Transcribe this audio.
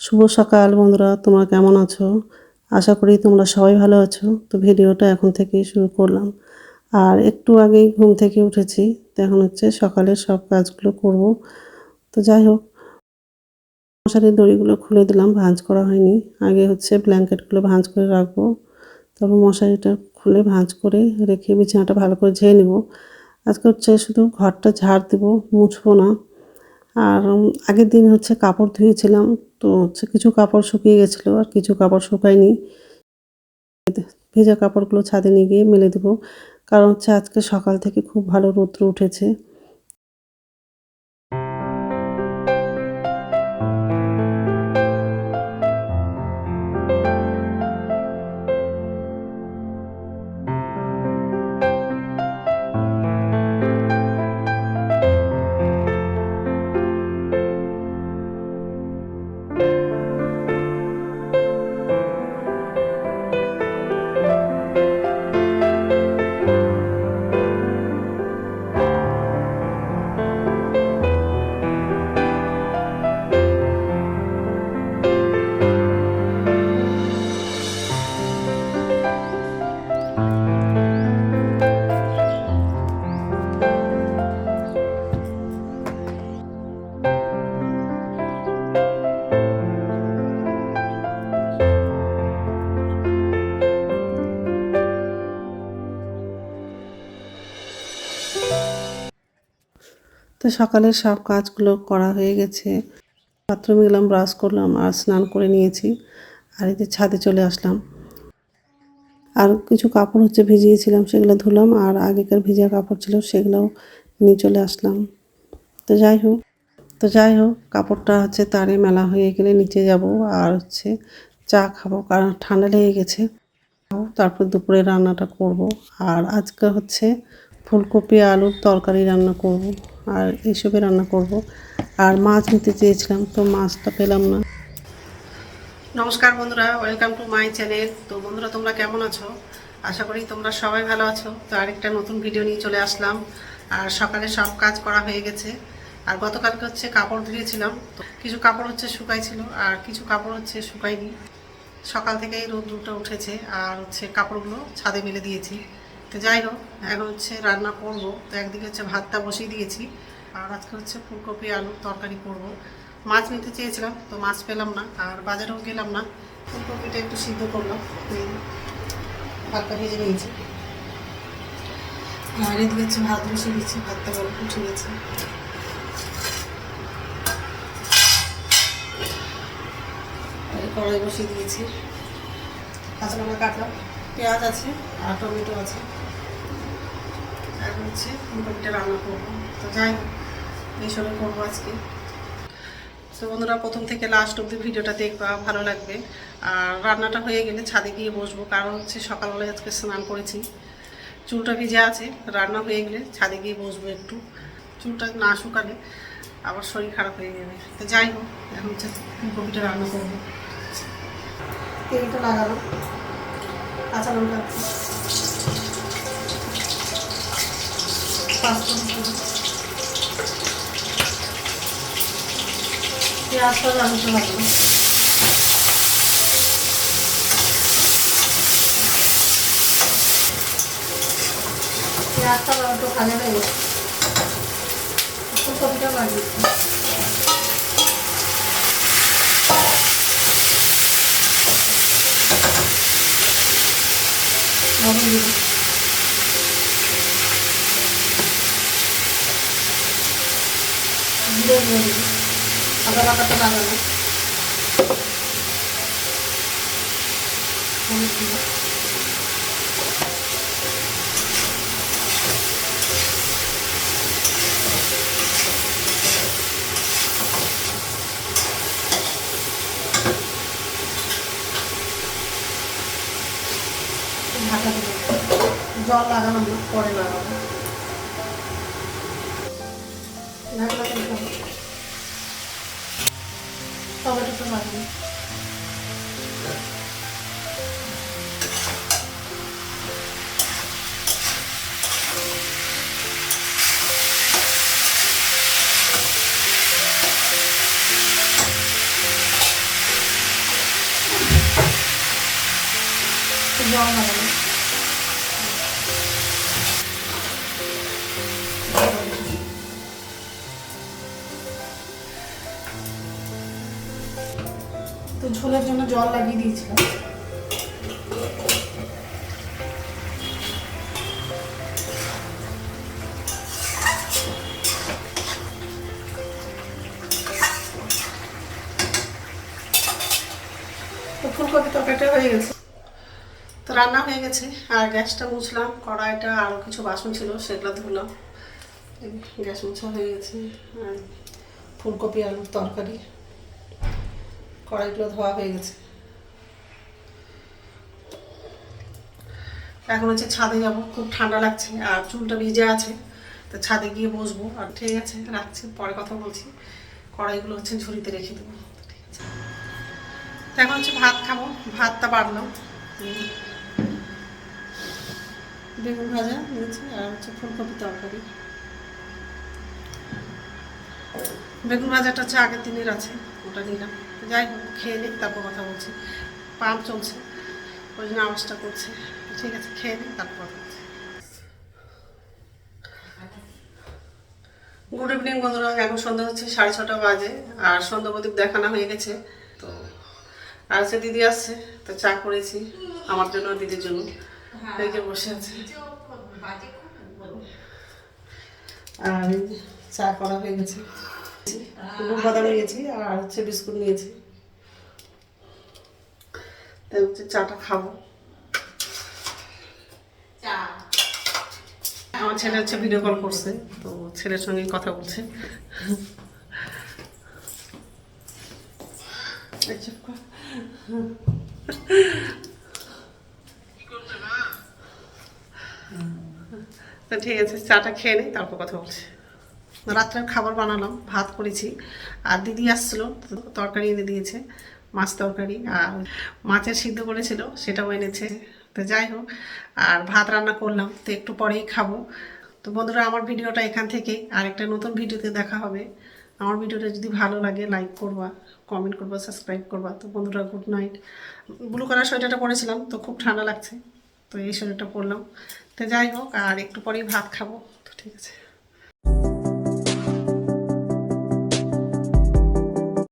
শুভ সকাল বন্ধুরা, তোমরা কেমন আছো? আশা করি তোমরা সবাই ভালো আছো। তো ভিডিওটা এখন থেকেই শুরু করলাম। আর একটু আগেই ঘুম থেকে উঠেছি, তো এখন হচ্ছে সকালের সব কাজগুলো করব। তো যাই হোক, মশারির দড়িগুলো খুলে দিলাম, ভাঁজ করা হয়নি। আগে হচ্ছে ব্ল্যাঙ্কেটগুলো ভাঁজ করে রাখবো, তারপর মশারিটা খুলে ভাঁজ করে রেখে বিছানাটা ভালো করে ঝেড়ে নেব। আজকে হচ্ছে শুধু ঘরটা ঝাড় দেবো, মুছবো না। আর আগের দিন হচ্ছে কাপড় ধুয়েছিলাম, তো হচ্ছে কিছু কাপড় শুকিয়ে গেছিলো আর কিছু কাপড় শুকায়নি। ভেজা কাপড়গুলো ছাদে নিয়ে গিয়ে মেলে দেবো, কারণ হচ্ছে আজকে সকাল থেকে খুব ভালো রৌদ্র উঠেছে। তো সকালের সব কাজগুলো করা হয়ে গেছে। বাথরুমে গেলাম, ব্রাশ করলাম আর স্নান করে নিয়েছি। আর এই যে ছাদে চলে আসলাম। আর কিছু কাপড় হচ্ছে ভিজিয়েছিলাম, সেগুলো ধুলাম। আর আগেকার ভিজা কাপড় ছিল, সেগুলোও নিয়ে চলে আসলাম। তো যাই হোক, কাপড়টা হচ্ছে তারে মেলা হয়ে গেলে নিচে যাব আর হচ্ছে চা খাবো, কারণ ঠান্ডা লেগে গেছে। তারপর দুপুরে রান্নাটা করব। আর আজকে হচ্ছে ফুলকপি আলুর তরকারি রান্না করব, আর এইসবই রান্না করব। আর মাছ নিতে চেয়েছিলাম, তো মাছটা পেলাম না। নমস্কার বন্ধুরা, ওয়েলকাম টু মাই চ্যানেল। তো বন্ধুরা, তোমরা কেমন আছো? আশা করি তোমরা সবাই ভালো আছো। তো আরেকটা নতুন ভিডিও নিয়ে চলে আসলাম। আর সকালে সব কাজ করা হয়ে গেছে। আর গতকালকে হচ্ছে কাপড় ধুয়েছিলাম, তো কিছু কাপড় হচ্ছে শুকাইছিল আর কিছু কাপড় হচ্ছে শুকায়নি। সকাল থেকেই রোদ্রটা উঠেছে আর হচ্ছে কাপড়গুলো ছাদে মেলে দিয়েছি। তো যাই হোক, এখন হচ্ছে রান্না করব। তো একদিকে হচ্ছে ভাতটা বসিয়ে দিয়েছি, আর আজকে হচ্ছে ফুলকপি আলুর তরকারি করব। মাছ নিতে চেয়েছিলাম, তো মাছ পেলাম না, আর বাজারেও গেলাম না। ফুলকপিটা একটু সিদ্ধ করলাম, ভাতটা ভেজে নিয়েছি। আর এদিকে হচ্ছে ভাত বসিয়ে দিচ্ছি, ভাতটা গরম উঠে গেছে। কড়াই বসিয়ে দিয়েছি, কাঁচা লঙ্কা কাটলাম, পেঁয়াজ আছে আর টমেটো আছে। এখন হচ্ছে ফুলকপিটা রান্না করবো। তো যাই হোক, এইসবে করবো আজকে। তো বন্ধুরা, প্রথম থেকে লাস্ট অব্দি ভিডিওটা দেখবা, ভালো লাগবে। আর রান্নাটা হয়ে গেলে ছাদে গিয়ে বসবো, কারণ হচ্ছে সকালবেলায় আজকে স্নান করেছি, চুলটা ভিজে আছে। রান্না হয়ে গেলে ছাদে গিয়ে বসবো একটু। চুলটা না শুকালে আবার শরীর খারাপ হয়ে যাবে। তো যাই হোক, এখন হচ্ছে ফুলকপিটা রান্না করবো। তেলটা লাগালাম, কাঁচা লঙ্কা, পেঁয়াজটা লাগাতে লাগলো। পেঁয়াজটা একটু ভাজা হয়ে গেছে, ফুলকপিটা লাগিয়েছি। লবণ দিলাম, জিরে গুঁড়ো দিলাম, আদা বাটাটা লাগানো, হলুদ দিলাম, ঢাকা দিলাম। জল লাগানো না, পরে লাগাবো। ঢাকনা দিলাম, টমেটোটা লাগানো। ভালো লাগে না। তো ঝোলের জন্য জল লাগিয়ে দিয়েছিলাম। তো ফুলকপি তরকারিটা হয়ে গেছে, তো রান্না হয়ে গেছে। আর গ্যাসটা মুছলাম, কড়াইটা আরও কিছু বাসন ছিল সেগুলো ধুলাম। গ্যাস মোছা হয়ে গেছে। আর ফুলকপি আলুর তরকারি, কড়াইগুলো ধোয়া হয়ে গেছে। এখন হচ্ছে ছাদে যাব, খুব ঠান্ডা লাগছে আর চুলটা ভিজে আছে, তো ছাদে গিয়ে বসবো। আর ঠিক আছে, রাখছি, পরে কথা বলছি। কড়াইগুলো হচ্ছে ঝুড়িতে রেখে দেবো। ঠিক আছে, তো এখন হচ্ছে ভাত খাবো। ভাতটা বাড়লাম, বেগুন ভাজা নিয়েছি আর হচ্ছে ফুলকপি তরকারি। বেগুন ভাজাটা হচ্ছে আগের দিনের আছে, ওটা নিলাম। যাই হোক, খেয়ে নিই, তারপর কথা বলছি। পাম্প চলছে, ওই জন্য আওয়াজটা করছে। ঠিক আছে, খেয়ে নিই, তারপর কথা বলছি। গুড ইভিনিং বন্ধুরা, এখন সন্ধ্যা হচ্ছে 6:30 বাজে। আর সন্ধ্যা প্রদীপ দেখানো হয়ে গেছে। তো আর হচ্ছে দিদি আসছে, তো চা করেছি আমার জন্য আর দিদির জন্য। এই যে বসে আছে, আর চা করা হয়ে গেছে। গুড় বাদাম নিয়েছি আর হচ্ছে বিস্কুট নিয়েছি, তাই হচ্ছে চাটা খাবো। আমার ছেলে হচ্ছে ভিডিও কল করছে, তো ছেলের সঙ্গে কথা বলছে। তো ঠিক আছে, চাটা খেয়ে নিই, তারপর কথা বলছি। রাত্রে খাবার বানালাম, ভাত করেছি। আর দিদি আসছিলো, তরকারি এনে দিয়েছে, মাছ তরকারি। আর মাছের সিদ্ধ করেছিল, সেটাও এনেছে। তো যাই হোক, আর ভাত রান্না করলাম, তো একটু পরেই খাবো। তো বন্ধুরা, আমার ভিডিওটা এখান থেকেই, আর একটা নতুন ভিডিওতে দেখা হবে। আমার ভিডিওটা যদি ভালো লাগে লাইক করবা, কমেন্ট করবা, সাবস্ক্রাইব করবা। তো বন্ধুরা, গুড নাইট। ব্লু কালার সোয়েটারটা পরেছিলাম, তো খুব ঠান্ডা লাগছে, তো এই সোয়েটারটা পরলাম। তো যাই হোক, আর একটু পরেই ভাত খাবো। তো ঠিক আছে।